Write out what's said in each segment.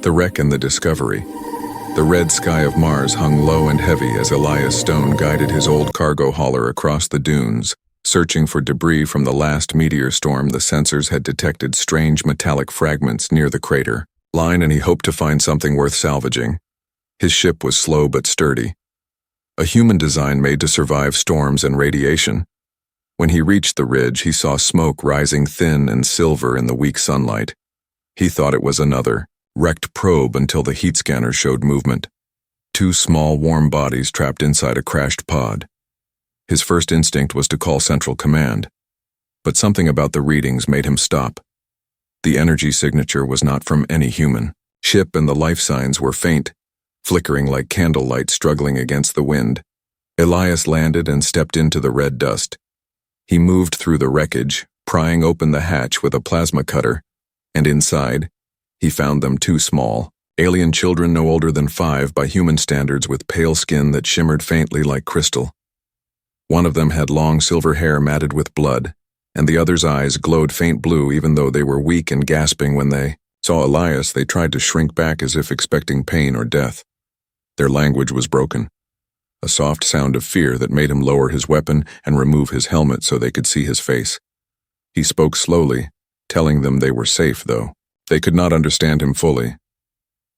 The wreck and the discovery. The red sky of Mars hung low and heavy as Elias Stone guided his old cargo hauler across the dunes, searching for debris from the last meteor storm. The sensors had detected strange metallic fragments near the crater line, and he hoped to find something worth salvaging. His ship was slow but sturdy, a human design made to survive storms and radiation. When he reached the ridge, he saw smoke rising thin and silver in the weak sunlight. He thought it was another wrecked probe until the heat scanner showed movement. Two small, warm bodies trapped inside a crashed pod. His first instinct was to call Central Command, but something about the readings made him stop. The energy signature was not from any human ship, and the life signs were faint, flickering like candlelight struggling against the wind. Elias landed and stepped into the red dust. He moved through the wreckage, prying open the hatch with a plasma cutter, and inside, he found them two small, alien children no older than 5 by human standards, with pale skin that shimmered faintly like crystal. One of them had long silver hair matted with blood, and the other's eyes glowed faint blue. Even though they were weak and gasping when they saw Elias, they tried to shrink back as if expecting pain or death. Their language was broken, a soft sound of fear that made him lower his weapon and remove his helmet so they could see his face. He spoke slowly, telling them they were safe, though they could not understand him fully.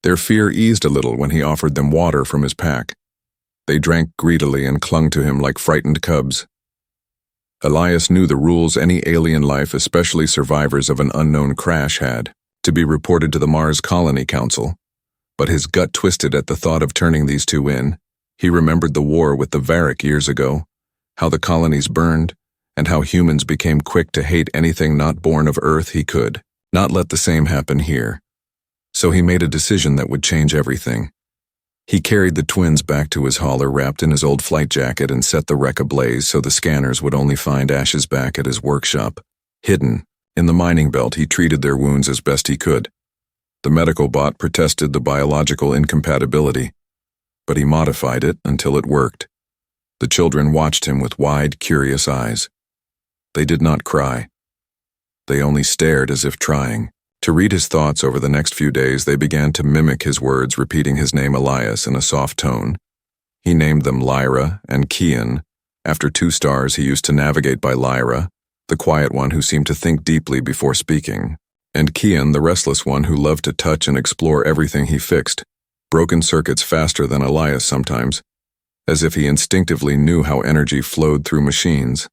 Their fear eased a little when he offered them water from his pack. They drank greedily and clung to him like frightened cubs. Elias knew the rules any alien life, especially survivors of an unknown crash, had to be reported to the Mars Colony Council, but his gut twisted at the thought of turning these two in. He remembered the war with the Varric years ago, how the colonies burned, and how humans became quick to hate anything not born of Earth. He could not let the same happen here. So he made a decision that would change everything. He carried the twins back to his hauler wrapped in his old flight jacket and set the wreck ablaze so the scanners would only find ashes back at his workshop. Hidden in the mining belt, he treated their wounds as best he could. The medical bot protested the biological incompatibility, but he modified it until it worked. The children watched him with wide, curious eyes. They did not cry. They only stared as if trying to read his thoughts. Over the next few days, they began to mimic his words, repeating his name Elias in a soft tone. He named them Lyra and Kian, after 2 stars he used to navigate by: Lyra, the quiet one who seemed to think deeply before speaking, and Kian, the restless one who loved to touch and explore everything he fixed, broken circuits faster than Elias sometimes, as if he instinctively knew how energy flowed through machines.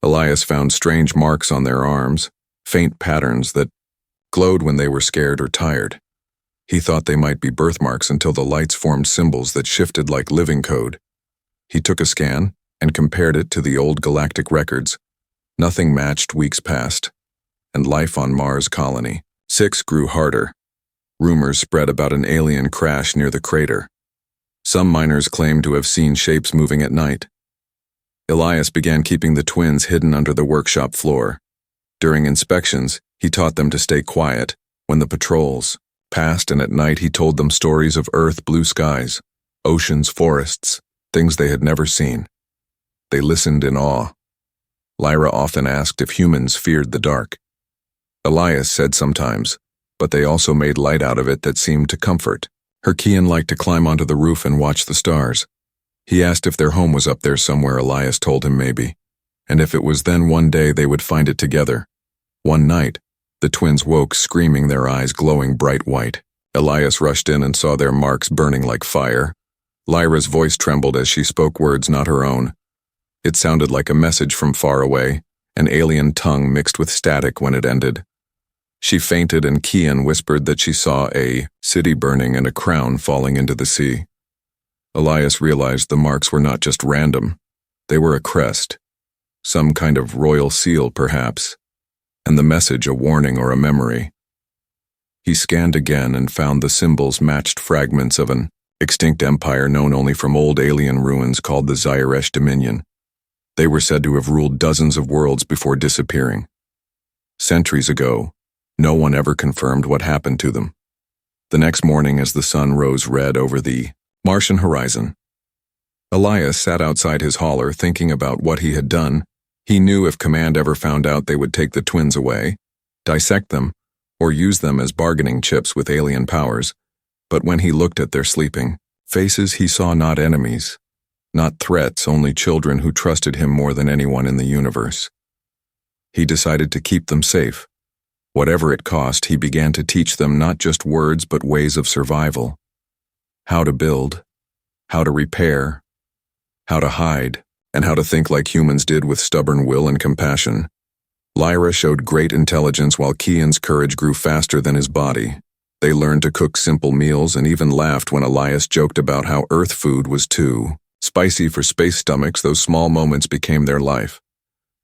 Elias found strange marks on their arms, faint patterns that glowed when they were scared or tired. He thought they might be birthmarks until the lights formed symbols that shifted like living code. He took a scan and compared it to the old galactic records. Nothing matched. Weeks passed, and life on Mars Colony 6 grew harder. Rumors spread about an alien crash near the crater. Some miners claimed to have seen shapes moving at night. Elias began keeping the twins hidden under the workshop floor. During inspections, he taught them to stay quiet when the patrols passed, and at night he told them stories of Earth, blue skies, oceans, forests, things they had never seen. They listened in awe. Lyra often asked if humans feared the dark. Elias said sometimes, but they also made light out of it that seemed to comfort. Kian liked to climb onto the roof and watch the stars. He asked if their home was up there somewhere. Elias told him maybe, and if it was, then one day they would find it together. One night, the twins woke screaming, their eyes glowing bright white. Elias rushed in and saw their marks burning like fire. Lyra's voice trembled as she spoke words not her own. It sounded like a message from far away, an alien tongue mixed with static when it ended. She fainted, and Kian whispered that she saw a city burning and a crown falling into the sea. Elias realized the marks were not just random. They were a crest, some kind of royal seal perhaps, and the message a warning or a memory. He scanned again and found the symbols matched fragments of an extinct empire known only from old alien ruins called the Zyresh Dominion. They were said to have ruled dozens of worlds before disappearing. Centuries ago, no one ever confirmed what happened to them. The next morning, as the sun rose red over the Martian horizon, Elias sat outside his hauler thinking about what he had done. He knew if Command ever found out, they would take the twins away, dissect them, or use them as bargaining chips with alien powers. But when he looked at their sleeping faces, he saw not enemies, not threats, only children who trusted him more than anyone in the universe. He decided to keep them safe. Whatever it cost, he began to teach them not just words but ways of survival. How to build, how to repair, how to hide, and how to think like humans did with stubborn will and compassion. Lyra showed great intelligence while Kian's courage grew faster than his body. They learned to cook simple meals and even laughed when Elias joked about how Earth food was too spicy for space stomachs. Those small moments became their life.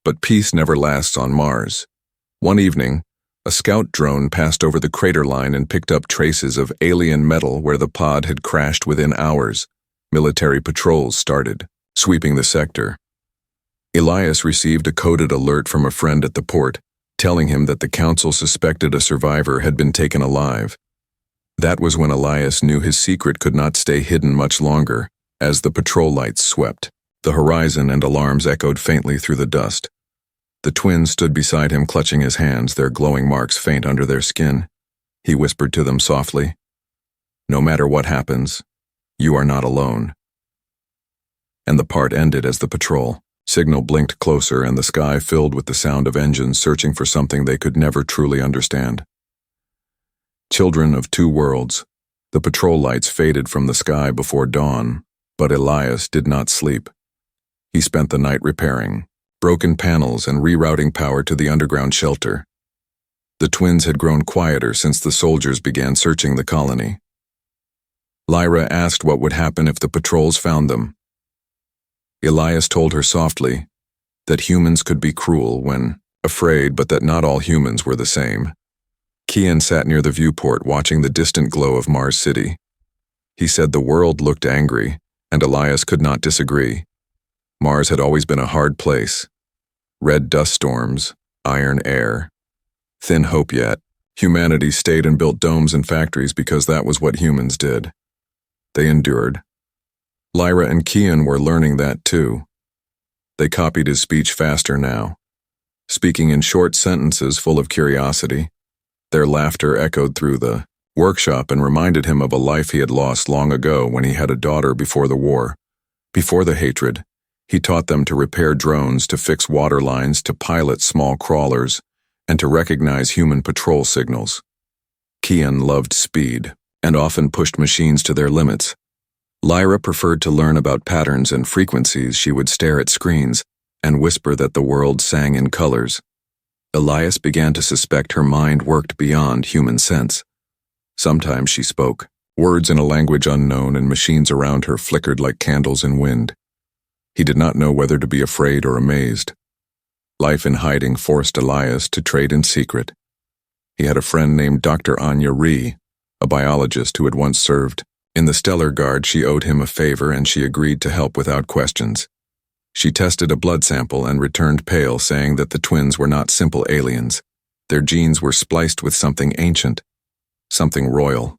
But peace never lasts on Mars. One evening, a scout drone passed over the crater line and picked up traces of alien metal where the pod had crashed within hours. Military patrols started, sweeping the sector. Elias received a coded alert from a friend at the port, telling him that the council suspected a survivor had been taken alive. That was when Elias knew his secret could not stay hidden much longer. As the patrol lights swept the horizon and alarms echoed faintly through the dust. The twins stood beside him, clutching his hands, their glowing marks faint under their skin. He whispered to them softly, "No matter what happens, you are not alone." And the part ended as the patrol signal blinked closer and the sky filled with the sound of engines searching for something they could never truly understand. Children of two worlds, the patrol lights faded from the sky before dawn, but Elias did not sleep. He spent the night repairing broken panels and rerouting power to the underground shelter. The twins had grown quieter since the soldiers began searching the colony. Lyra asked what would happen if the patrols found them. Elias told her softly that humans could be cruel when afraid, but that not all humans were the same. Kian sat near the viewport watching the distant glow of Mars City. He said the world looked angry, and Elias could not disagree. Mars had always been a hard place. Red dust storms, iron air. Thin hope yet. Humanity stayed and built domes and factories because that was what humans did. They endured. Lyra and Kian were learning that too. They copied his speech faster now, speaking in short sentences full of curiosity. Their laughter echoed through the workshop and reminded him of a life he had lost long ago when he had a daughter before the war. Before the hatred, he taught them to repair drones, to fix water lines, to pilot small crawlers, and to recognize human patrol signals. Kian loved speed and often pushed machines to their limits. Lyra preferred to learn about patterns and frequencies. She would stare at screens and whisper that the world sang in colors. Elias began to suspect her mind worked beyond human sense. Sometimes she spoke words in a language unknown, and machines around her flickered like candles in wind. He did not know whether to be afraid or amazed. Life in hiding forced Elias to trade in secret. He had a friend named Dr. Anya Ree, a biologist who had once served in the Stellar Guard. She owed him a favor and she agreed to help without questions. She tested a blood sample and returned pale, saying that the twins were not simple aliens. Their genes were spliced with something ancient, something royal.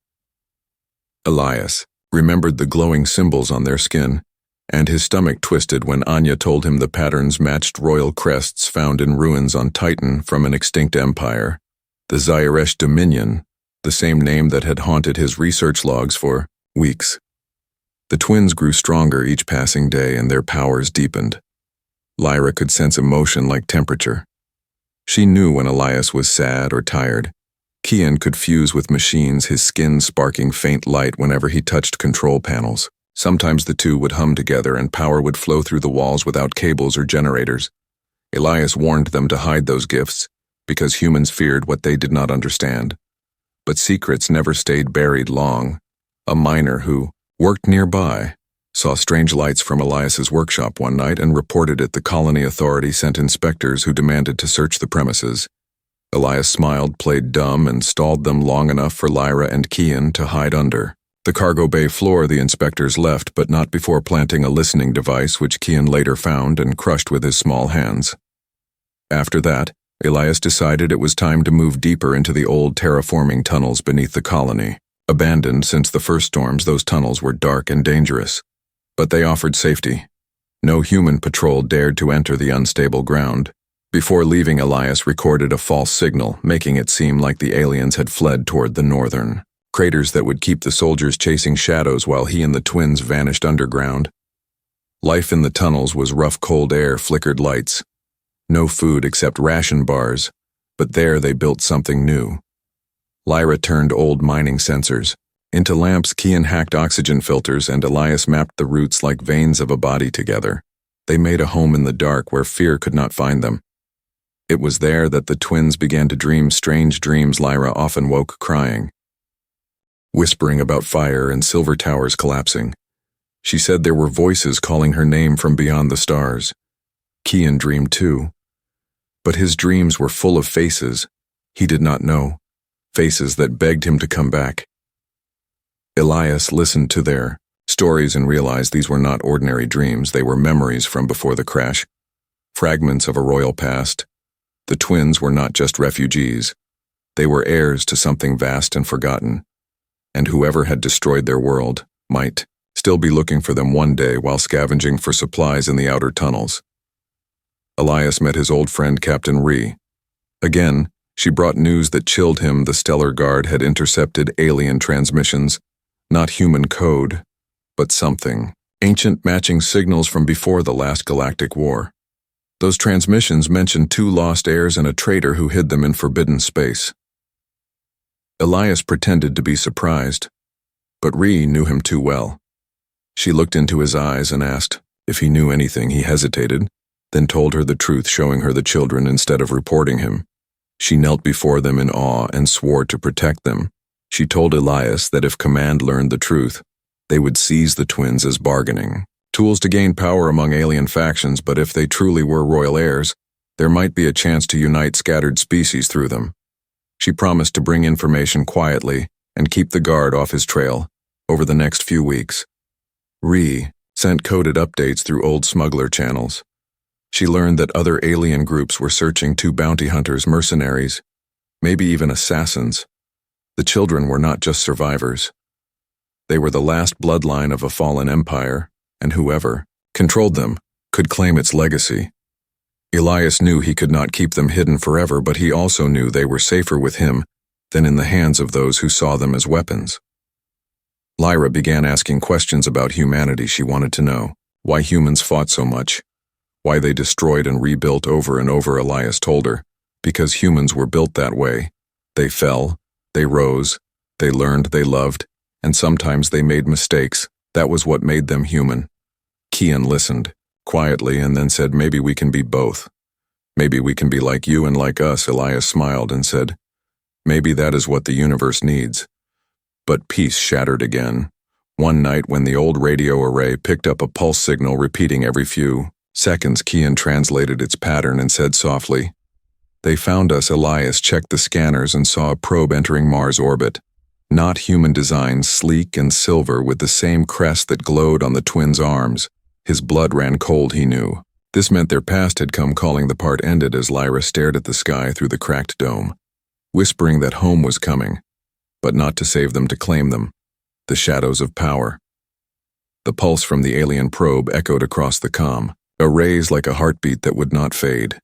Elias remembered the glowing symbols on their skin, and his stomach twisted when Anya told him the patterns matched royal crests found in ruins on Titan from an extinct empire, the Zyresh Dominion, the same name that had haunted his research logs for weeks. The twins grew stronger each passing day and their powers deepened. Lyra could sense emotion like temperature. She knew when Elias was sad or tired. Kian could fuse with machines, his skin sparking faint light whenever he touched control panels. Sometimes the two would hum together and power would flow through the walls without cables or generators. Elias warned them to hide those gifts, because humans feared what they did not understand. But secrets never stayed buried long. A miner who worked nearby saw strange lights from Elias's workshop one night and reported it. The colony authority sent inspectors who demanded to search the premises. Elias smiled, played dumb, and stalled them long enough for Lyra and Kian to hide under the cargo bay floor. The inspectors left, but not before planting a listening device which Kian later found and crushed with his small hands. After that, Elias decided it was time to move deeper into the old terraforming tunnels beneath the colony. Abandoned since the first storms, those tunnels were dark and dangerous. But they offered safety. No human patrol dared to enter the unstable ground. Before leaving, Elias recorded a false signal, making it seem like the aliens had fled toward the northern craters that would keep the soldiers chasing shadows while he and the twins vanished underground. Life in the tunnels was rough cold air, flickered lights. No food except ration bars, but there they built something new. Lyra turned old mining sensors into lamps. Kian hacked oxygen filters, and Elias mapped the roots like veins of a body together. They made a home in the dark where fear could not find them. It was there that the twins began to dream strange dreams. Lyra often woke crying, whispering about fire and silver towers collapsing. She said there were voices calling her name from beyond the stars. Kian dreamed too. But his dreams were full of faces he did not know, faces that begged him to come back. Elias listened to their stories and realized these were not ordinary dreams. They were memories from before the crash, fragments of a royal past. The twins were not just refugees. They were heirs to something vast and forgotten, and whoever had destroyed their world might still be looking for them one day while scavenging for supplies in the outer tunnels. Elias met his old friend Captain Ree. Again, she brought news that chilled him. The Stellar Guard had intercepted alien transmissions, not human code, but something. Ancient matching signals from before the last Galactic War. Those transmissions mentioned 2 lost heirs and a traitor who hid them in forbidden space. Elias pretended to be surprised, but Ree knew him too well. She looked into his eyes and asked if he knew anything. He hesitated, then told her the truth, showing her the children instead of reporting him. She knelt before them in awe and swore to protect them. She told Elias that if Command learned the truth, they would seize the twins as bargaining tools to gain power among alien factions, but if they truly were royal heirs, there might be a chance to unite scattered species through them. She promised to bring information quietly and keep the guard off his trail over the next few weeks. Ree sent coded updates through old smuggler channels. She learned that other alien groups were searching 2 bounty hunters, mercenaries, maybe even assassins. The children were not just survivors. They were the last bloodline of a fallen empire, and whoever controlled them could claim its legacy. Elias knew he could not keep them hidden forever, but he also knew they were safer with him than in the hands of those who saw them as weapons. Lyra began asking questions about humanity. She wanted to know why humans fought so much, why they destroyed and rebuilt over and over. Elias told her, because humans were built that way. They fell, they rose, they learned, they loved, and sometimes they made mistakes. That was what made them human. Kian listened quietly and then said, maybe we can be both. Maybe we can be like you and like us. Elias smiled and said, maybe that is what the universe needs. But peace shattered again. One night when the old radio array picked up a pulse signal repeating every few seconds, Kian translated its pattern and said softly, they found us. Elias checked the scanners and saw a probe entering Mars orbit. Not human design, sleek and silver with the same crest that glowed on the twins' arms. His blood ran cold, he knew. This meant their past had come calling. The part ended as Lyra stared at the sky through the cracked dome, whispering that home was coming, but not to save them, to claim them. The shadows of power. The pulse from the alien probe echoed across the comm, a raise like a heartbeat that would not fade.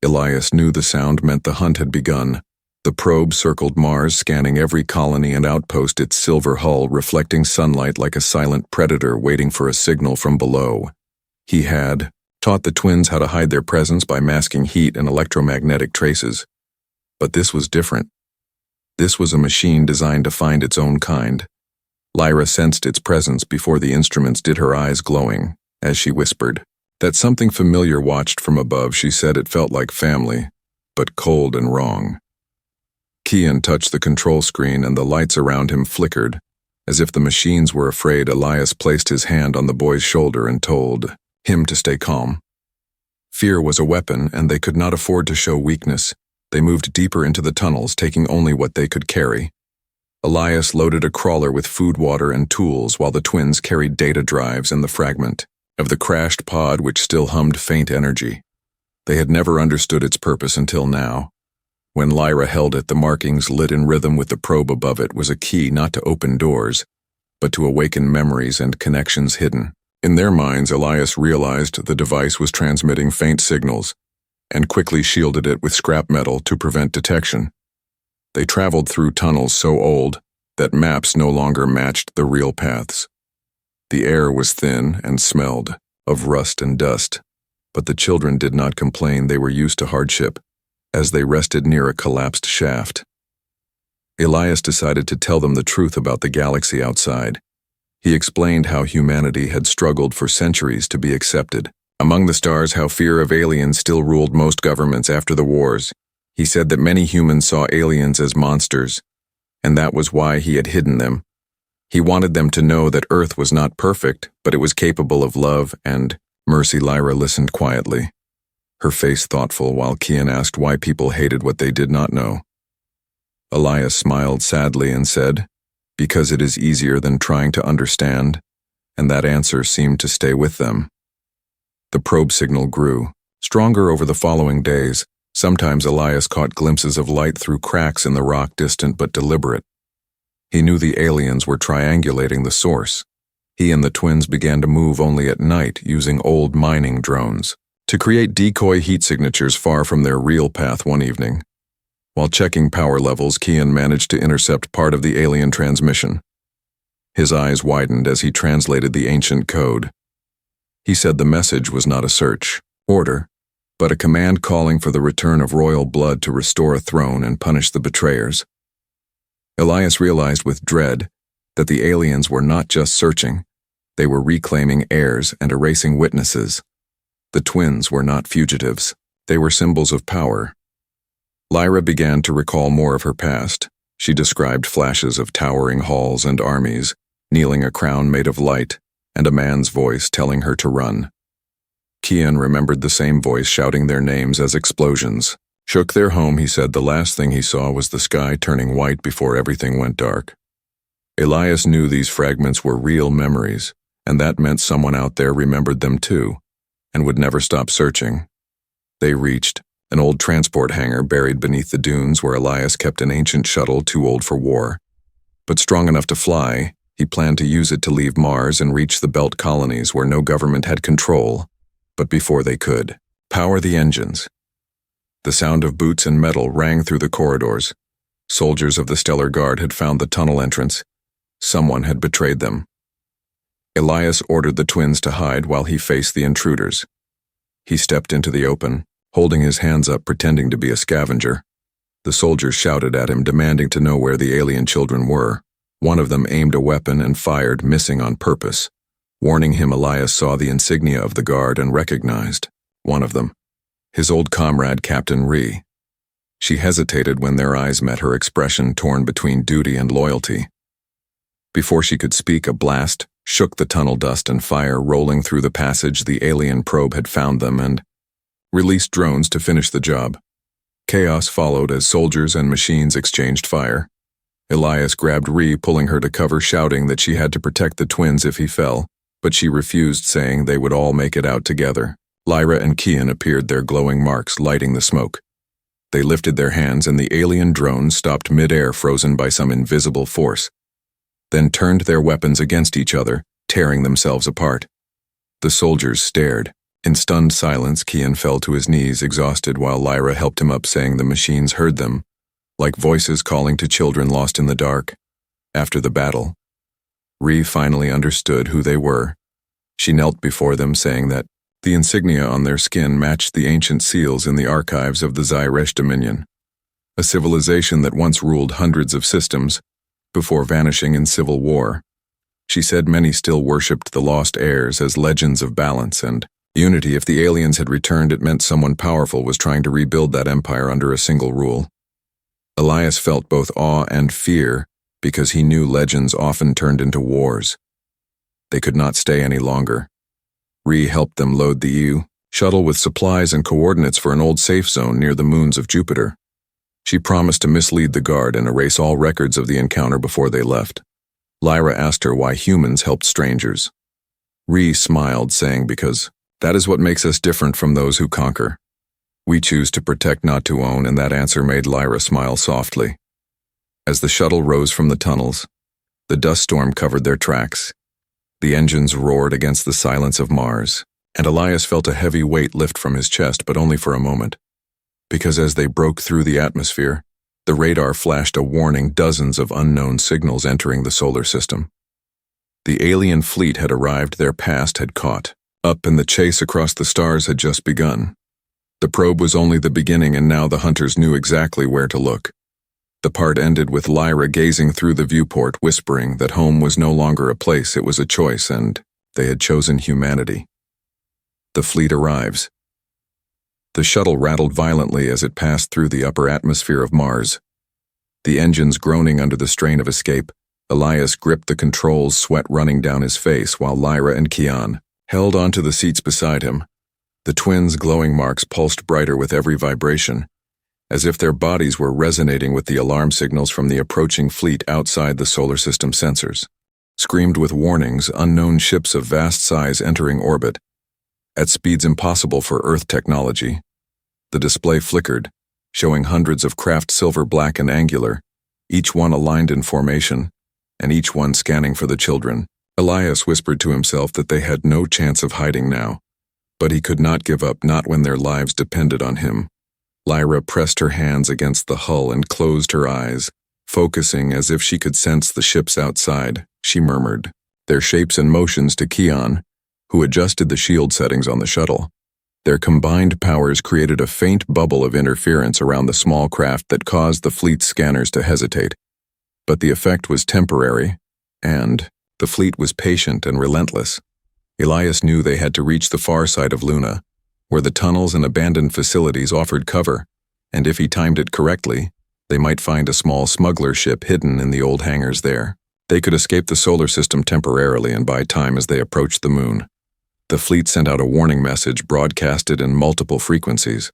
Elias knew the sound meant the hunt had begun. The probe circled Mars, scanning every colony and outpost, its silver hull reflecting sunlight like a silent predator waiting for a signal from below. He had taught the twins how to hide their presence by masking heat and electromagnetic traces. But this was different. This was a machine designed to find its own kind. Lyra sensed its presence before the instruments did, her eyes glowing as she whispered that something familiar watched from above. She said it felt like family, but cold and wrong. Kian touched the control screen and the lights around him flickered. As if the machines were afraid, Elias placed his hand on the boy's shoulder and told him to stay calm. Fear was a weapon, and they could not afford to show weakness. They moved deeper into the tunnels, taking only what they could carry. Elias loaded a crawler with food, water, and tools, while the twins carried data drives and the fragment of the crashed pod which still hummed faint energy. They had never understood its purpose until now. When Lyra held it, the markings lit in rhythm with the probe above it was a key not to open doors, but to awaken memories and connections hidden. In their minds, Elias realized the device was transmitting faint signals, and quickly shielded it with scrap metal to prevent detection. They traveled through tunnels so old that maps no longer matched the real paths. The air was thin and smelled of rust and dust, but the children did not complain. They were used to hardship as they rested near a collapsed shaft. Elias decided to tell them the truth about the galaxy outside. He explained how humanity had struggled for centuries to be accepted. Among the stars, how fear of aliens still ruled most governments after the wars. He said that many humans saw aliens as monsters, and that was why he had hidden them. He wanted them to know that Earth was not perfect, but it was capable of love and mercy. Lyra listened quietly, her face thoughtful, while Kian asked why people hated what they did not know. Elias smiled sadly and said, "Because it is easier than trying to understand," and that answer seemed to stay with them. The probe signal grew, stronger over the following days. Sometimes Elias caught glimpses of light through cracks in the rock, distant but deliberate. He knew the aliens were triangulating the source. He and the twins began to move only at night using old mining drones to create decoy heat signatures far from their real path. One evening, while checking power levels, Kian managed to intercept part of the alien transmission. His eyes widened as he translated the ancient code. He said the message was not a search order, but a command calling for the return of royal blood to restore a throne and punish the betrayers. Elias realized with dread that the aliens were not just searching, they were reclaiming heirs and erasing witnesses. The twins were not fugitives, they were symbols of power. Lyra began to recall more of her past. She described flashes of towering halls and armies, kneeling a crown made of light, and a man's voice telling her to run. Kian remembered the same voice shouting their names as explosions shook their home. He said the last thing he saw was the sky turning white before everything went dark. Elias knew these fragments were real memories, and that meant someone out there remembered them too, and would never stop searching. They reached an old transport hangar buried beneath the dunes where Elias kept an ancient shuttle too old for war, but strong enough to fly. He planned to use it to leave Mars and reach the Belt colonies where no government had control. But before they could power the engines, the sound of boots and metal rang through the corridors. Soldiers of the Stellar Guard had found the tunnel entrance. Someone had betrayed them. Elias ordered the twins to hide while he faced the intruders. He stepped into the open, holding his hands up, pretending to be a scavenger. The soldiers shouted at him, demanding to know where the alien children were. One of them aimed a weapon and fired, missing on purpose. Warning him, Elias saw the insignia of the guard and recognized one of them, his old comrade, Captain Ree. She hesitated when their eyes met, her expression torn between duty and loyalty. Before she could speak, a blast shook the tunnel, dust and fire rolling through the passage. The alien probe had found them and released drones to finish the job. Chaos followed as soldiers and machines exchanged fire. Elias grabbed Ree, pulling her to cover, shouting that she had to protect the twins if he fell, but she refused, saying they would all make it out together. Lyra and Kian appeared, their glowing marks lighting the smoke. They lifted their hands and the alien drones stopped mid-air, frozen by some invisible force, then turned their weapons against each other, tearing themselves apart. The soldiers stared. In stunned silence, Kian fell to his knees, exhausted, while Lyra helped him up, saying the machines heard them, like voices calling to children lost in the dark. After the battle, Ree finally understood who they were. She knelt before them, saying that the insignia on their skin matched the ancient seals in the archives of the Zyresh Dominion, a civilization that once ruled hundreds of systems before vanishing in civil war. She said many still worshipped the lost heirs as legends of balance and unity. If the aliens had returned, it meant someone powerful was trying to rebuild that empire under a single rule. Elias felt both awe and fear because he knew legends often turned into wars. They could not stay any longer. Ree helped them load the EU shuttle with supplies and coordinates for an old safe zone near the moons of Jupiter. She promised to mislead the guard and erase all records of the encounter before they left. Lyra asked her why humans helped strangers. Ree smiled, saying, because that is what makes us different from those who conquer. We choose to protect, not to own, and that answer made Lyra smile softly. As the shuttle rose from the tunnels, the dust storm covered their tracks. The engines roared against the silence of Mars, and Elias felt a heavy weight lift from his chest, but only for a moment, because as they broke through the atmosphere, The radar flashed a warning, dozens of unknown signals entering the solar system. The alien fleet had arrived, their past had caught up, and the chase across the stars had just begun. The probe was only the beginning, and now the hunters knew exactly where to look. The part ended with Lyra gazing through the viewport, whispering that home was no longer a place, it was a choice, and they had chosen humanity. The fleet arrives. The shuttle rattled violently as it passed through the upper atmosphere of Mars. The engines groaning under the strain of escape, Elias gripped the controls, sweat running down his face, while Lyra and Kian held onto the seats beside him. The twins' glowing marks pulsed brighter with every vibration, as if their bodies were resonating with the alarm signals from the approaching fleet outside the solar system sensors. Screamed with warnings, unknown ships of vast size entering orbit, at speeds impossible for Earth technology. The display flickered, showing hundreds of craft, silver, black, and angular, each one aligned in formation, and each one scanning for the children. Elias whispered to himself that they had no chance of hiding now, but he could not give up, not when their lives depended on him. Lyra pressed her hands against the hull and closed her eyes, focusing as if she could sense the ships outside. She murmured their shapes and motions to Kian, who adjusted the shield settings on the shuttle. Their combined powers created a faint bubble of interference around the small craft that caused the fleet's scanners to hesitate. But the effect was temporary, and the fleet was patient and relentless. Elias knew they had to reach the far side of Luna, where the tunnels and abandoned facilities offered cover, and if he timed it correctly, they might find a small smuggler ship hidden in the old hangars there. They could escape the solar system temporarily and buy time as they approached the moon. The fleet sent out a warning message, broadcasted in multiple frequencies.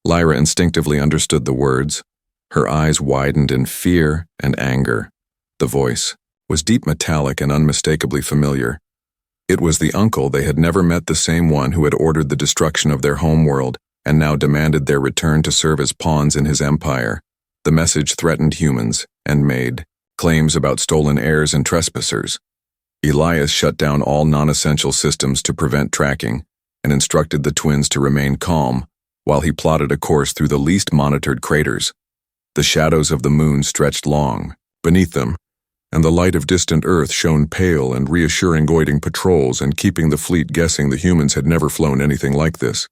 Lyra instinctively understood the words. Her eyes widened in fear and anger. The voice was deep, metallic, and unmistakably familiar. It was the uncle they had never met, the same one who had ordered the destruction of their homeworld and now demanded their return to serve as pawns in his empire. The message threatened humans and made claims about stolen heirs and trespassers. Elias shut down all non-essential systems to prevent tracking and instructed the twins to remain calm while he plotted a course through the least monitored craters. The shadows of the moon stretched long beneath them, and the light of distant Earth shone pale and reassuring, guiding patrols and keeping the fleet guessing the humans had never flown anything like this.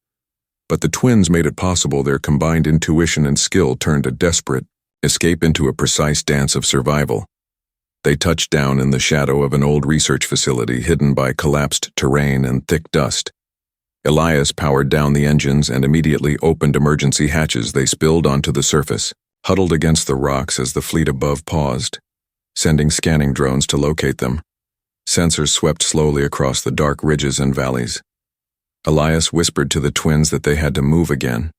But the twins made it possible. Their combined intuition and skill turned a desperate escape into a precise dance of survival. They touched down in the shadow of an old research facility hidden by collapsed terrain and thick dust. Elias powered down the engines and immediately opened emergency hatches. They spilled onto the surface, huddled against the rocks as the fleet above paused, sending scanning drones to locate them. Sensors swept slowly across the dark ridges and valleys. Elias whispered to the twins that they had to move again,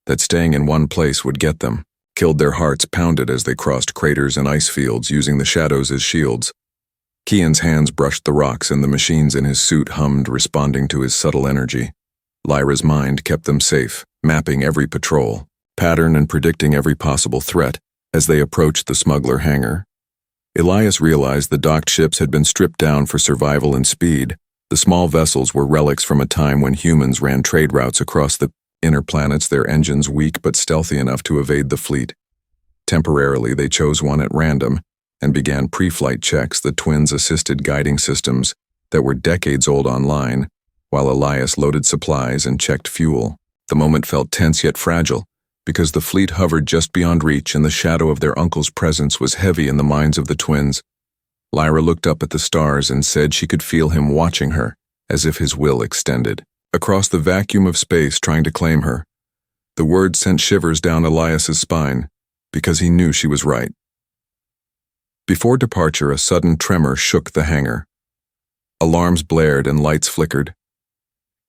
that staying in one place would get them. Killed. Their hearts pounded as they crossed craters and ice fields, using the shadows as shields. Kian's hands brushed the rocks and the machines in his suit hummed, responding to his subtle energy. Lyra's mind kept them safe, mapping every patrol pattern and predicting every possible threat as they approached the smuggler hangar. Elias realized the docked ships had been stripped down for survival and speed. The small vessels were relics from a time when humans ran trade routes across the inner planets, their engines weak but stealthy enough to evade the fleet. Temporarily, they chose one at random and began pre-flight checks. The twins assisted guiding systems that were decades old online, while Elias loaded supplies and checked fuel. The moment felt tense yet fragile, because the fleet hovered just beyond reach and the shadow of their uncle's presence was heavy in the minds of the twins. Lyra looked up at the stars and said she could feel him watching her, as if his will extended across the vacuum of space, trying to claim her. The words sent shivers down Elias's spine, because he knew she was right. Before departure, a sudden tremor shook the hangar. Alarms blared and lights flickered.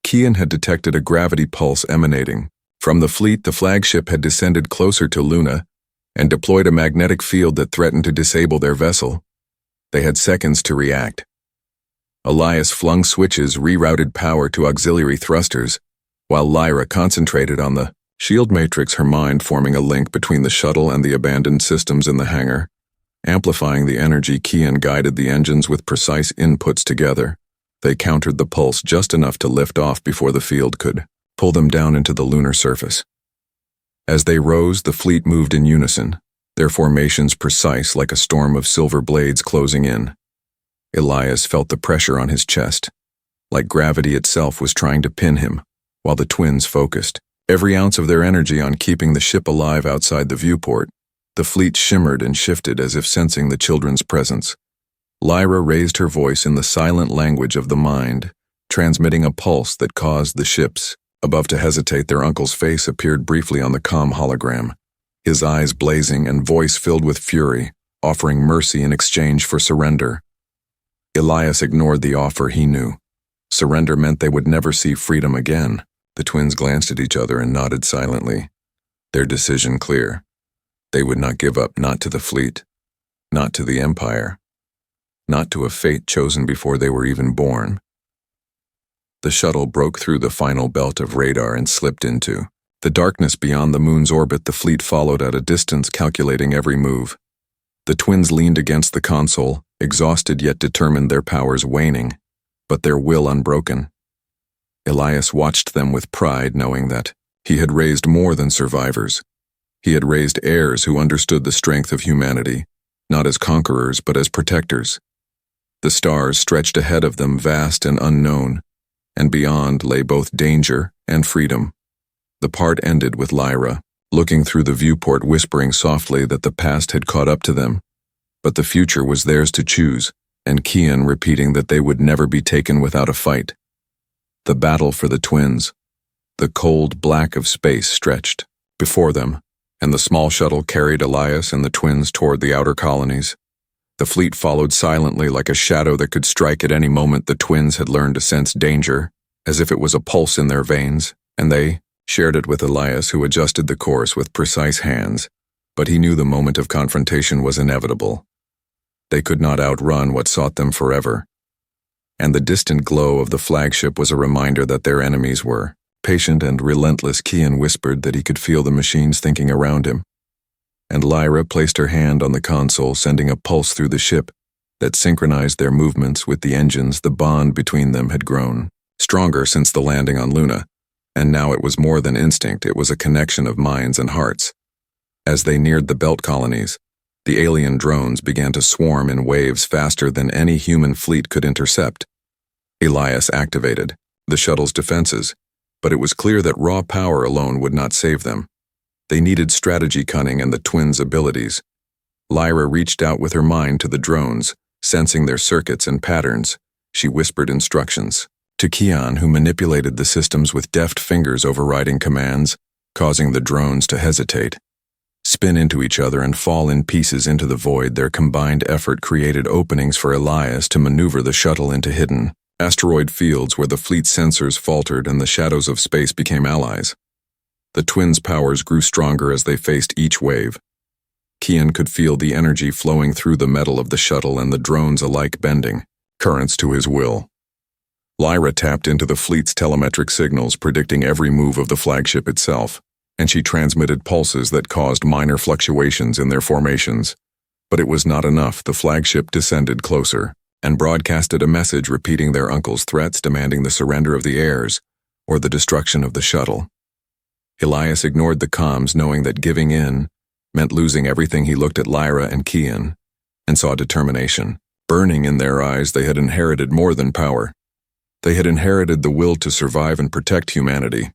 Kian had detected a gravity pulse emanating from the fleet. The flagship had descended closer to Luna and deployed a magnetic field that threatened to disable their vessel. They had seconds to react. Elias flung switches, rerouted power to auxiliary thrusters, while Lyra concentrated on the shield matrix, her mind forming a link between the shuttle and the abandoned systems in the hangar. Amplifying the energy, Kian guided the engines with precise inputs together. They countered the pulse just enough to lift off before the field could pull them down into the lunar surface. As they rose, the fleet moved in unison, their formations precise like a storm of silver blades closing in. Elias felt the pressure on his chest, like gravity itself was trying to pin him, while the twins focused, every ounce of their energy on keeping the ship alive outside the viewport. The fleet shimmered and shifted as if sensing the children's presence. Lyra raised her voice in the silent language of the mind, transmitting a pulse that caused the ships above to hesitate. Their uncle's face appeared briefly on the comm hologram, his eyes blazing and voice filled with fury, offering mercy in exchange for surrender. Elias ignored the offer. He knew surrender meant they would never see freedom again. The twins glanced at each other and nodded silently, their decision clear. They would not give up, not to the fleet, not to the Empire, not to a fate chosen before they were even born. The shuttle broke through the final belt of radar and slipped into the darkness beyond the moon's orbit. The fleet followed at a distance, calculating every move. The twins leaned against the console, exhausted yet determined, their powers waning, but their will unbroken. Elias watched them with pride, knowing that he had raised more than survivors. He had raised heirs who understood the strength of humanity, not as conquerors but as protectors. The stars stretched ahead of them, vast and unknown, and beyond lay both danger and freedom. The part ended with Lyra, looking through the viewport, whispering softly that the past had caught up to them, but the future was theirs to choose, and Kian repeating that they would never be taken without a fight. The battle for the twins. The cold black of space stretched before them, and the small shuttle carried Elias and the twins toward the outer colonies. The fleet followed silently, like a shadow that could strike at any moment. The twins had learned to sense danger, as if it was a pulse in their veins, and they shared it with Elias, who adjusted the course with precise hands. But he knew the moment of confrontation was inevitable. They could not outrun what sought them forever. And the distant glow of the flagship was a reminder that their enemies were patient and relentless. Kian whispered that he could feel the machines thinking around him, and Lyra placed her hand on the console, sending a pulse through the ship that synchronized their movements with the engines. The bond between them had grown stronger since the landing on Luna, and now it was more than instinct. It was a connection of minds and hearts. As they neared the belt colonies, the alien drones began to swarm in waves faster than any human fleet could intercept. Elias activated the shuttle's defenses, but it was clear that raw power alone would not save them. They needed strategy, cunning, and the twins' abilities. Lyra reached out with her mind to the drones, sensing their circuits and patterns. She whispered instructions to Kian, who manipulated the systems with deft fingers, overriding commands, causing the drones to hesitate, spin into each other, and fall in pieces into the void. Their combined effort created openings for Elias to maneuver the shuttle into hidden asteroid fields where the fleet's sensors faltered and the shadows of space became allies. The twins' powers grew stronger as they faced each wave. Kian could feel the energy flowing through the metal of the shuttle and the drones alike bending currents to his will. Lyra tapped into the fleet's telemetric signals, predicting every move of the flagship itself, and she transmitted pulses that caused minor fluctuations in their formations. But it was not enough. The flagship descended closer and broadcasted a message repeating their uncle's threats, demanding the surrender of the heirs or the destruction of the shuttle. Elias ignored the comms, knowing that giving in meant losing everything. He looked at Lyra and Kian and saw determination burning in their eyes. They had inherited more than power. They had inherited the will to survive and protect humanity.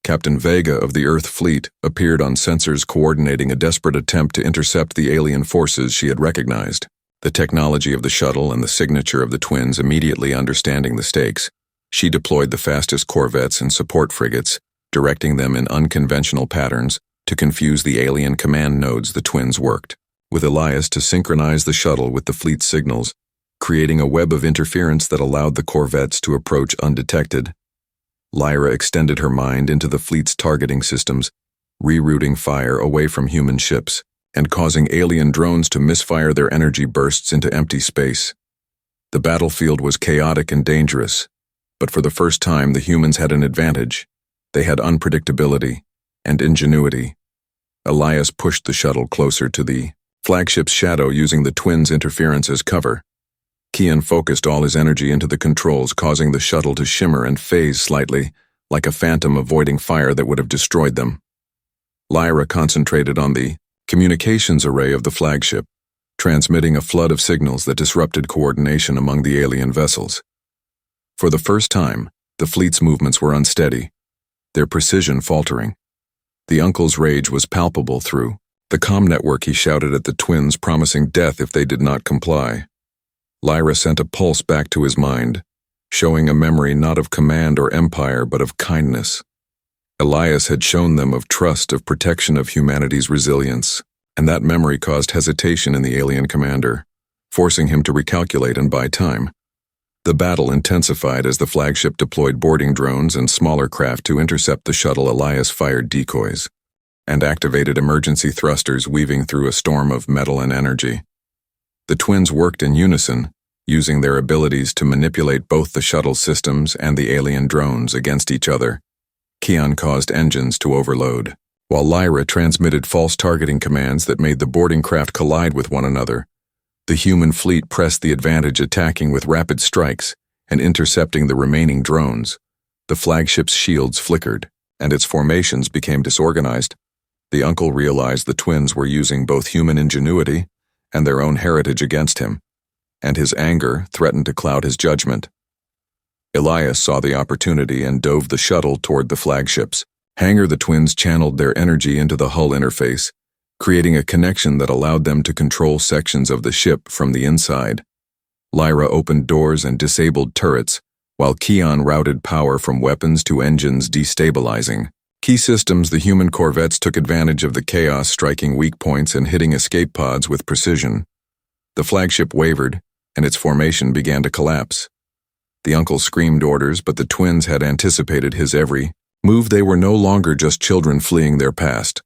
Captain Vega of the Earth Fleet appeared on sensors, coordinating a desperate attempt to intercept the alien forces she had recognized. The technology of the shuttle and the signature of the twins. Immediately understanding the stakes, she deployed the fastest corvettes and support frigates, directing them in unconventional patterns to confuse the alien command nodes. The twins worked with Elias to synchronize the shuttle with the fleet's signals, creating a web of interference that allowed the corvettes to approach undetected. Lyra extended her mind into the fleet's targeting systems, rerouting fire away from human ships and causing alien drones to misfire their energy bursts into empty space. The battlefield was chaotic and dangerous, but for the first time the humans had an advantage. They had unpredictability and ingenuity. Elias pushed the shuttle closer to the flagship's shadow, using the twins' interference as cover. Kian focused all his energy into the controls, causing the shuttle to shimmer and phase slightly, like a phantom avoiding fire that would have destroyed them. Lyra concentrated on the communications array of the flagship, transmitting a flood of signals that disrupted coordination among the alien vessels. For the first time, the fleet's movements were unsteady, their precision faltering. The uncle's rage was palpable through the comm network. He shouted at the twins, promising death if they did not comply. Lyra sent a pulse back to his mind, showing a memory not of command or empire but of kindness. Elias had shown them of trust, of protection, of humanity's resilience, and that memory caused hesitation in the alien commander, forcing him to recalculate and buy time. The battle intensified as the flagship deployed boarding drones and smaller craft to intercept the shuttle. Elias fired decoys and activated emergency thrusters, weaving through a storm of metal and energy. The twins worked in unison, using their abilities to manipulate both the shuttle systems and the alien drones against each other. Keon caused engines to overload, while Lyra transmitted false targeting commands that made the boarding craft collide with one another. The human fleet pressed the advantage, attacking with rapid strikes and intercepting the remaining drones. The flagship's shields flickered, and its formations became disorganized. The uncle realized the twins were using both human ingenuity and their own heritage against him, and his anger threatened to cloud his judgment. Elias saw the opportunity and dove the shuttle toward the flagship's hangar. The twins channeled their energy into the hull interface, creating a connection that allowed them to control sections of the ship from the inside. Lyra opened doors and disabled turrets, while Keon routed power from weapons to engines, destabilizing key systems. The human corvettes took advantage of the chaos, striking weak points and hitting escape pods with precision. The flagship wavered, and its formation began to collapse. The uncle screamed orders, but the twins had anticipated his every move. They were no longer just children fleeing their past.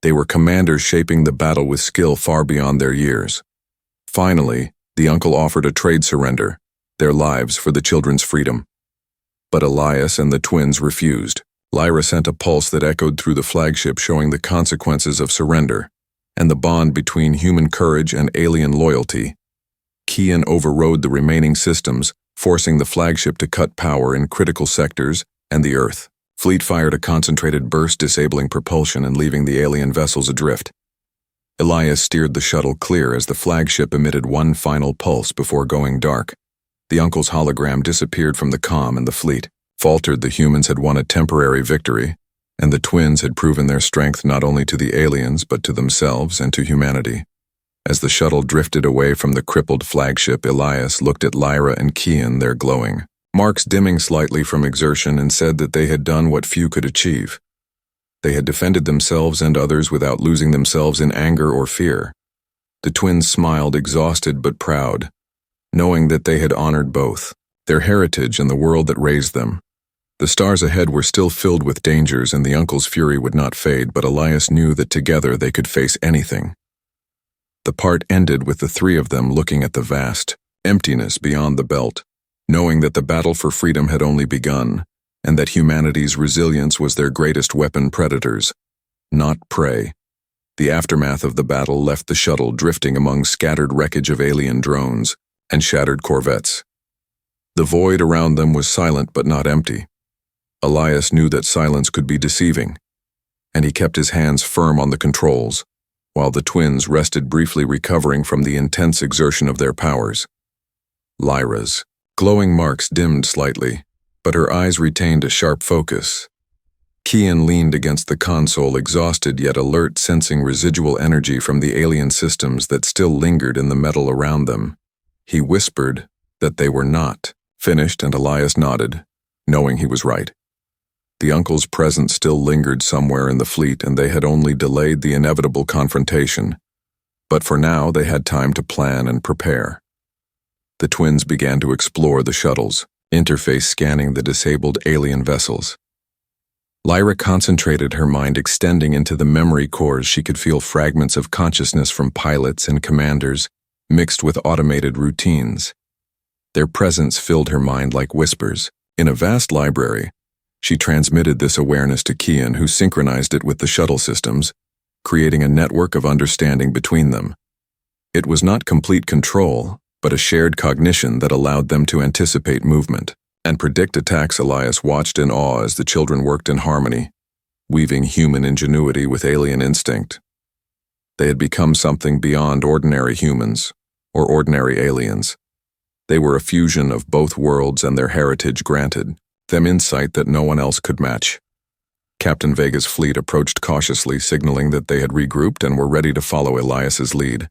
They were commanders shaping the battle with skill far beyond their years. Finally, the uncle offered a trade surrender, their lives for the children's freedom. But Elias and the twins refused. Lyra sent a pulse that echoed through the flagship, showing the consequences of surrender and the bond between human courage and alien loyalty. Keon overrode the remaining systems, forcing the flagship to cut power in critical sectors, and the Earth fleet fired a concentrated burst, disabling propulsion and leaving the alien vessels adrift. Elias steered the shuttle clear as the flagship emitted one final pulse before going dark. The uncle's hologram disappeared from the comm, and the fleet faltered. The humans had won a temporary victory, and the twins had proven their strength not only to the aliens but to themselves and to humanity. As the shuttle drifted away from the crippled flagship, Elias looked at Lyra and Keon, their glowing marks dimming slightly from exertion, and said that they had done what few could achieve. They had defended themselves and others without losing themselves in anger or fear. The twins smiled, exhausted but proud, knowing that they had honored both their heritage and the world that raised them. The stars ahead were still filled with dangers, and the uncle's fury would not fade, but Elias knew that together they could face anything. The part ended with the three of them looking at the vast emptiness beyond the belt, knowing that the battle for freedom had only begun, and that humanity's resilience was their greatest weapon. Predators, not prey. The aftermath of the battle left the shuttle drifting among scattered wreckage of alien drones and shattered corvettes. The void around them was silent but not empty. Elias knew that silence could be deceiving, and he kept his hands firm on the controls, while the twins rested briefly, recovering from the intense exertion of their powers. Lyra's glowing marks dimmed slightly, but her eyes retained a sharp focus. Keon leaned against the console, exhausted yet alert, sensing residual energy from the alien systems that still lingered in the metal around them. He whispered that they were not finished, and Elias nodded, knowing he was right. The uncle's presence still lingered somewhere in the fleet, and they had only delayed the inevitable confrontation. But for now, they had time to plan and prepare. The twins began to explore the shuttle's interface, scanning the disabled alien vessels. Lyra concentrated her mind, extending into the memory cores. She could feel fragments of consciousness from pilots and commanders, mixed with automated routines. Their presence filled her mind like whispers. In a vast library, she transmitted this awareness to Keon, who synchronized it with the shuttle systems, creating a network of understanding between them. It was not complete control, but a shared cognition that allowed them to anticipate movement and predict attacks. Elias watched in awe as the children worked in harmony. weaving human ingenuity with alien instinct. They had become something beyond ordinary humans, or ordinary aliens. They were a fusion of both worlds, and their heritage granted them insight that no one else could match. Captain Vega's fleet approached cautiously, signaling that they had regrouped and were ready to follow Elias's lead.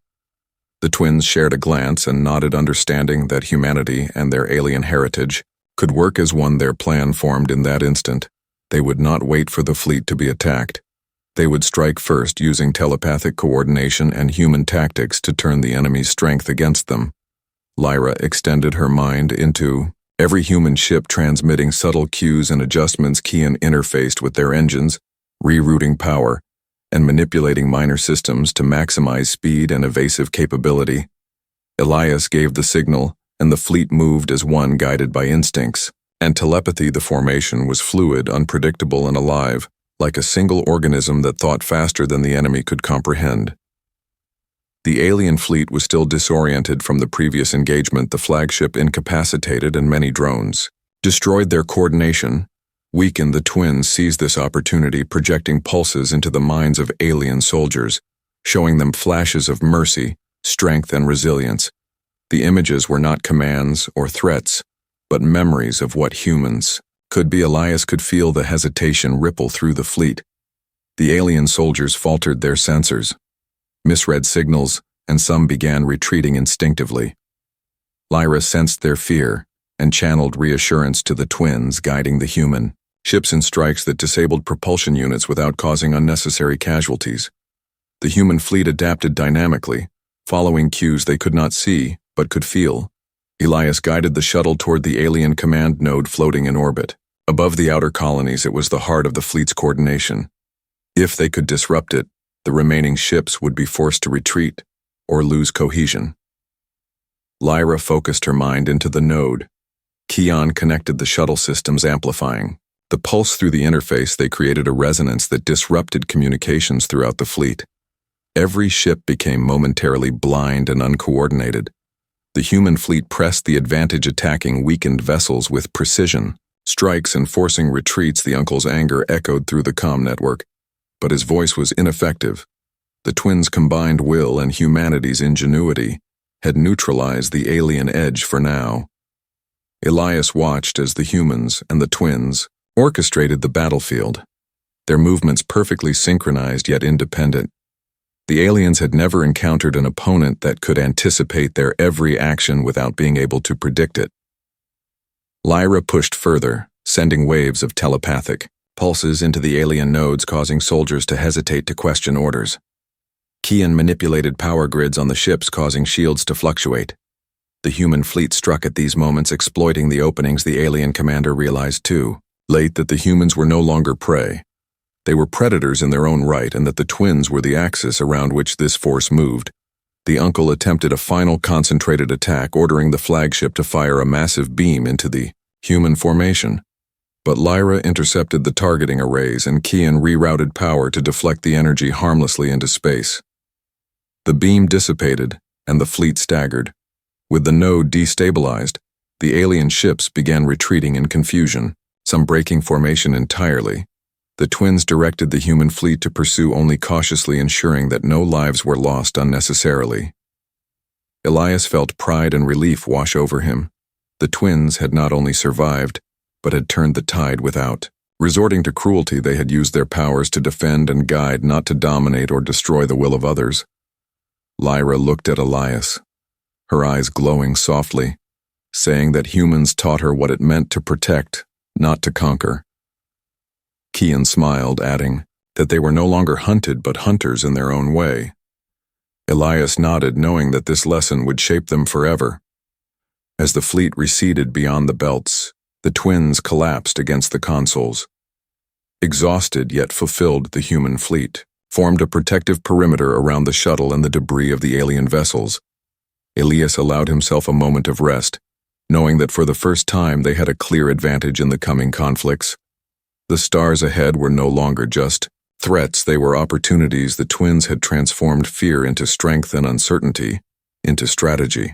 The twins shared a glance and nodded, understanding that humanity and their alien heritage could work as one. Their plan formed in that instant. They would not wait for the fleet to be attacked. They would strike first, using telepathic coordination and human tactics to turn the enemy's strength against them. Lyra extended her mind into every human ship, transmitting subtle cues and adjustments. Kian interfaced with their engines, rerouting power, and manipulating minor systems to maximize speed and evasive capability. Elias gave the signal, and the fleet moved as one, guided by instincts and telepathy. The formation was fluid, unpredictable, and alive, like a single organism that thought faster than the enemy could comprehend. The alien fleet was still disoriented from the previous engagement. The flagship incapacitated, and many drones destroyed their coordination. Weakened, the twins seized this opportunity, projecting pulses into the minds of alien soldiers, showing them flashes of mercy, strength, and resilience. The images were not commands or threats, but memories of what humans could be. Elias could feel the hesitation ripple through the fleet. The alien soldiers faltered their sensors, misread signals, and some began retreating instinctively. Lyra sensed their fear and channeled reassurance to the twins, guiding the human ships in strikes that disabled propulsion units without causing unnecessary casualties. The human fleet adapted dynamically, following cues they could not see but could feel. Elias guided the shuttle toward the alien command node floating in orbit. Above the outer colonies, it was the heart of the fleet's coordination. If they could disrupt it, the remaining ships would be forced to retreat or lose cohesion. Lyra focused her mind into the node. Kian connected the shuttle systems, amplifying the pulse through the interface. They created a resonance that disrupted communications throughout the fleet. Every ship became momentarily blind and uncoordinated. The human fleet pressed the advantage, attacking weakened vessels with precision, strikes, and forcing retreats. The uncle's anger echoed through the comm network, but his voice was ineffective. The twins' combined will and humanity's ingenuity had neutralized the alien edge for now. Elias watched as the humans and the twins orchestrated the battlefield, their movements perfectly synchronized yet independent. The aliens had never encountered an opponent that could anticipate their every action without being able to predict it. Lyra pushed further, sending waves of telepathic pulses into the alien nodes, causing soldiers to hesitate to question orders. Kian manipulated power grids on the ships, causing shields to fluctuate. The human fleet struck at these moments, exploiting the openings. The alien commander realized too late that the humans were no longer prey. They were predators in their own right, and that the twins were the axis around which this force moved. The uncle attempted a final concentrated attack, ordering the flagship to fire a massive beam into the human formation. But Lyra intercepted the targeting arrays, and Kian rerouted power to deflect the energy harmlessly into space. The beam dissipated, and the fleet staggered. With the node destabilized, the alien ships began retreating in confusion, some breaking formation entirely. The twins directed the human fleet to pursue only cautiously, ensuring that no lives were lost unnecessarily. Elias felt pride and relief wash over him. The twins had not only survived, but had turned the tide. Without resorting to cruelty, they had used their powers to defend and guide, not to dominate or destroy the will of others. Lyra looked at Elias, her eyes glowing softly, saying that humans taught her what it meant to protect, not to conquer. Kian smiled, adding that they were no longer hunted but hunters in their own way. Elias nodded, knowing that this lesson would shape them forever. As the fleet receded beyond the belts, the twins collapsed against the consoles. Exhausted yet fulfilled, the human fleet formed a protective perimeter around the shuttle and the debris of the alien vessels. Elias allowed himself a moment of rest, knowing that for the first time they had a clear advantage in the coming conflicts. The stars ahead were no longer just threats, they were opportunities. The twins had transformed fear into strength and uncertainty into strategy.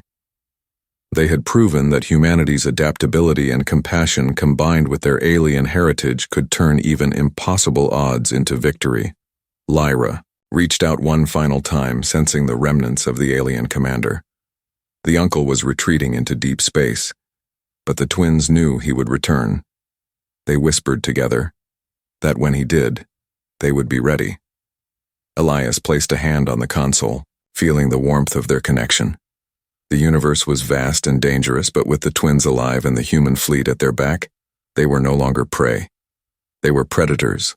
They had proven that humanity's adaptability and compassion combined with their alien heritage could turn even impossible odds into victory. Lyra reached out one final time, sensing the remnants of the alien commander. The uncle was retreating into deep space, but the twins knew he would return. They whispered together that when he did, they would be ready. Elias placed a hand on the console, feeling the warmth of their connection. The universe was vast and dangerous, but with the twins alive and the human fleet at their back, they were no longer prey. They were predators,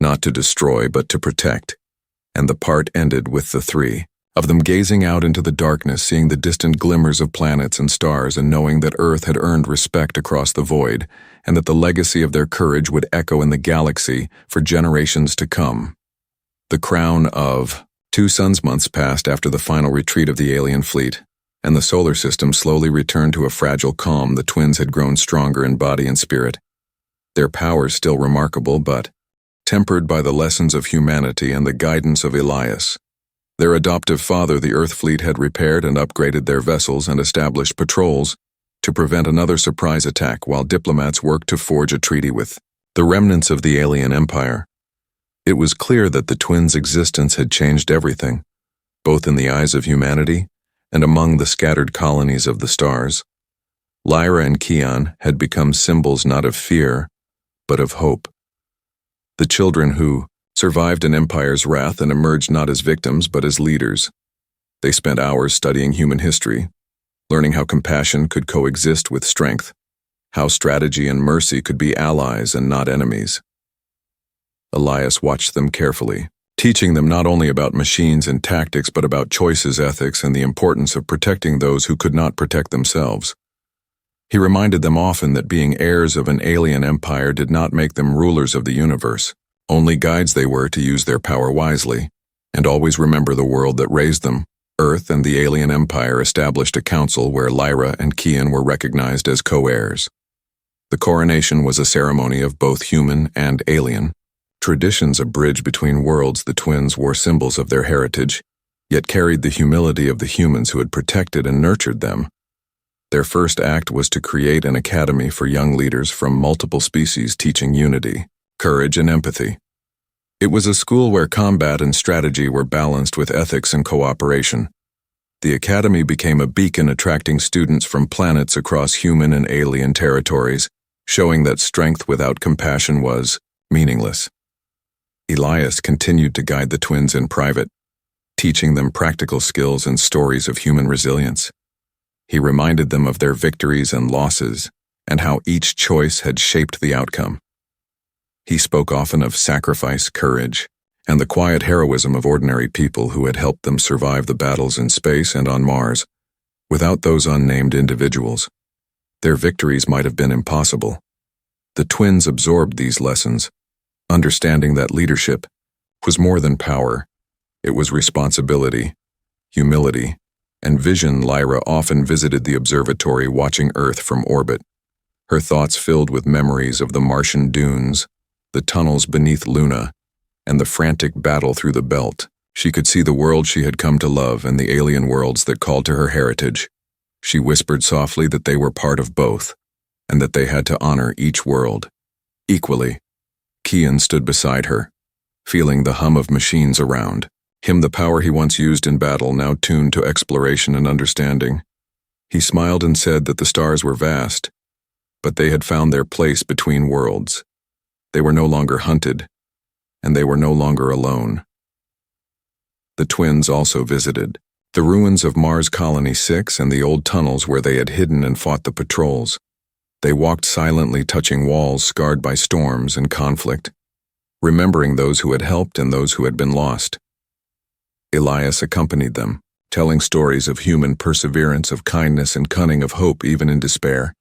not to destroy but to protect. And the part ended with the three of them gazing out into the darkness, seeing the distant glimmers of planets and stars, and knowing that Earth had earned respect across the void, and that the legacy of their courage would echo in the galaxy for generations to come. The crown of 2 suns months passed after the final retreat of the alien fleet, and the solar system slowly returned to a fragile calm. The twins had grown stronger in body and spirit. Their powers still remarkable, but tempered by the lessons of humanity and the guidance of Elias. Their adoptive father, the Earth fleet, had repaired and upgraded their vessels and established patrols to prevent another surprise attack, while diplomats worked to forge a treaty with the remnants of the alien empire. It was clear that the twins' existence had changed everything, both in the eyes of humanity and among the scattered colonies of the stars. Lyra and Keon had become symbols not of fear, but of hope. The children who survived an empire's wrath and emerged not as victims but as leaders. They spent hours studying human history, learning how compassion could coexist with strength, how strategy and mercy could be allies and not enemies. Elias watched them carefully, teaching them not only about machines and tactics but about choices, ethics, and the importance of protecting those who could not protect themselves. He reminded them often that being heirs of an alien empire did not make them rulers of the universe. Only guides they were to use their power wisely, and always remember the world that raised them. Earth and the alien empire established a council where Lyra and Keon were recognized as co-heirs. The coronation was a ceremony of both human and alien. Traditions, a bridge between worlds, the twins wore symbols of their heritage, yet carried the humility of the humans who had protected and nurtured them. Their first act was to create an academy for young leaders from multiple species, teaching unity, courage, and empathy. It was a school where combat and strategy were balanced with ethics and cooperation. The academy became a beacon, attracting students from planets across human and alien territories, showing that strength without compassion was meaningless. Elias continued to guide the twins in private, teaching them practical skills and stories of human resilience. He reminded them of their victories and losses, and how each choice had shaped the outcome. He spoke often of sacrifice, courage, and the quiet heroism of ordinary people who had helped them survive the battles in space and on Mars. Without those unnamed individuals, their victories might have been impossible. The twins absorbed these lessons, understanding that leadership was more than power. It was responsibility, humility, and vision. Lyra often visited the observatory, watching Earth from orbit, her thoughts filled with memories of the Martian dunes, the tunnels beneath Luna, and the frantic battle through the belt. She could see the world she had come to love and the alien worlds that called to her heritage. She whispered softly that they were part of both, and that they had to honor each world equally. Keon stood beside her, feeling the hum of machines around him, the power he once used in battle now tuned to exploration and understanding. He smiled and said that the stars were vast, but they had found their place between worlds. They were no longer hunted, and they were no longer alone. The twins also visited the ruins of Mars Colony 6 and the old tunnels where they had hidden and fought the patrols. They walked silently, touching walls scarred by storms and conflict, remembering those who had helped and those who had been lost. Elias accompanied them, telling stories of human perseverance, of kindness and cunning, of hope even in despair.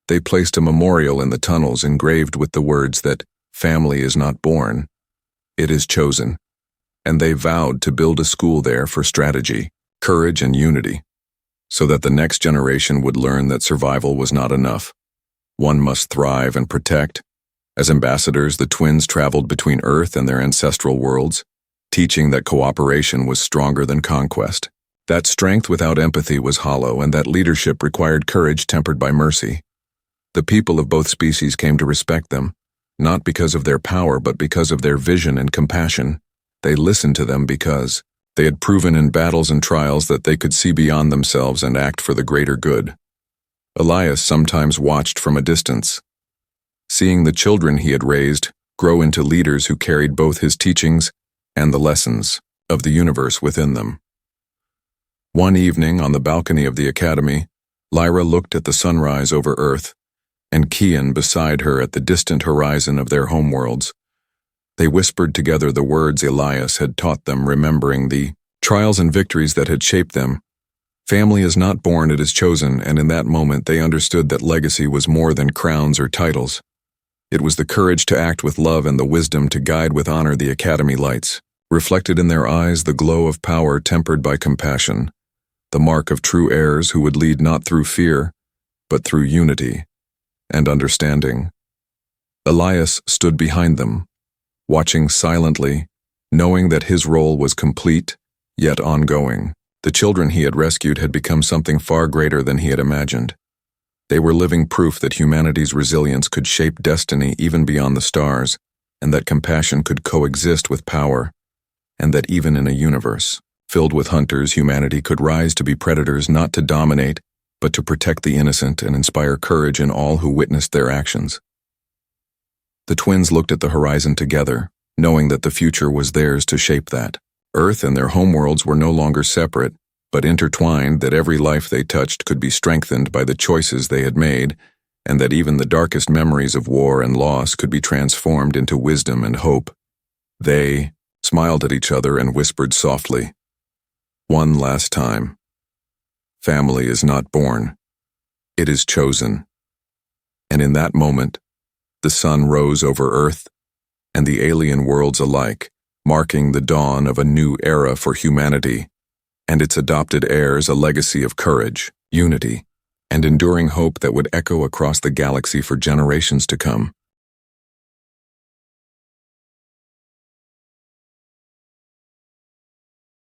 They placed a memorial in the tunnels engraved with the words that family is not born, it is chosen, and they vowed to build a school there for strategy, courage, and unity, so that the next generation would learn that survival was not enough. One must thrive and protect. As ambassadors, the twins traveled between Earth and their ancestral worlds, teaching that cooperation was stronger than conquest. That strength without empathy was hollow, and that leadership required courage tempered by mercy. The people of both species came to respect them, not because of their power but because of their vision and compassion. They listened to them because they had proven in battles and trials that they could see beyond themselves and act for the greater good. Elias sometimes watched from a distance, seeing the children he had raised grow into leaders who carried both his teachings and the lessons of the universe within them. One evening on the balcony of the academy, Lyra looked at the sunrise over Earth, and Kian beside her at the distant horizon of their homeworlds. They whispered together the words Elias had taught them, remembering the trials and victories that had shaped them. Family is not born, it is chosen, and in that moment they understood that legacy was more than crowns or titles. It was the courage to act with love and the wisdom to guide with honor the academy lights. Reflected in their eyes the glow of power tempered by compassion, the mark of true heirs who would lead not through fear, but through unity and understanding. Elias stood behind them, watching silently, knowing that his role was complete, yet ongoing. The children he had rescued had become something far greater than he had imagined. They were living proof that humanity's resilience could shape destiny even beyond the stars, and that compassion could coexist with power, and that even in a universe filled with hunters, humanity could rise to be predators, not to dominate, but to protect the innocent and inspire courage in all who witnessed their actions. The twins looked at the horizon together, knowing that the future was theirs to shape that. Earth and their homeworlds were no longer separate, but intertwined, that every life they touched could be strengthened by the choices they had made, and that even the darkest memories of war and loss could be transformed into wisdom and hope. They smiled at each other and whispered softly, "One last time. Family is not born. It is chosen." And in that moment, the sun rose over Earth and the alien worlds alike, marking the dawn of a new era for humanity and its adopted heirs, a legacy of courage, unity, and enduring hope that would echo across the galaxy for generations to come.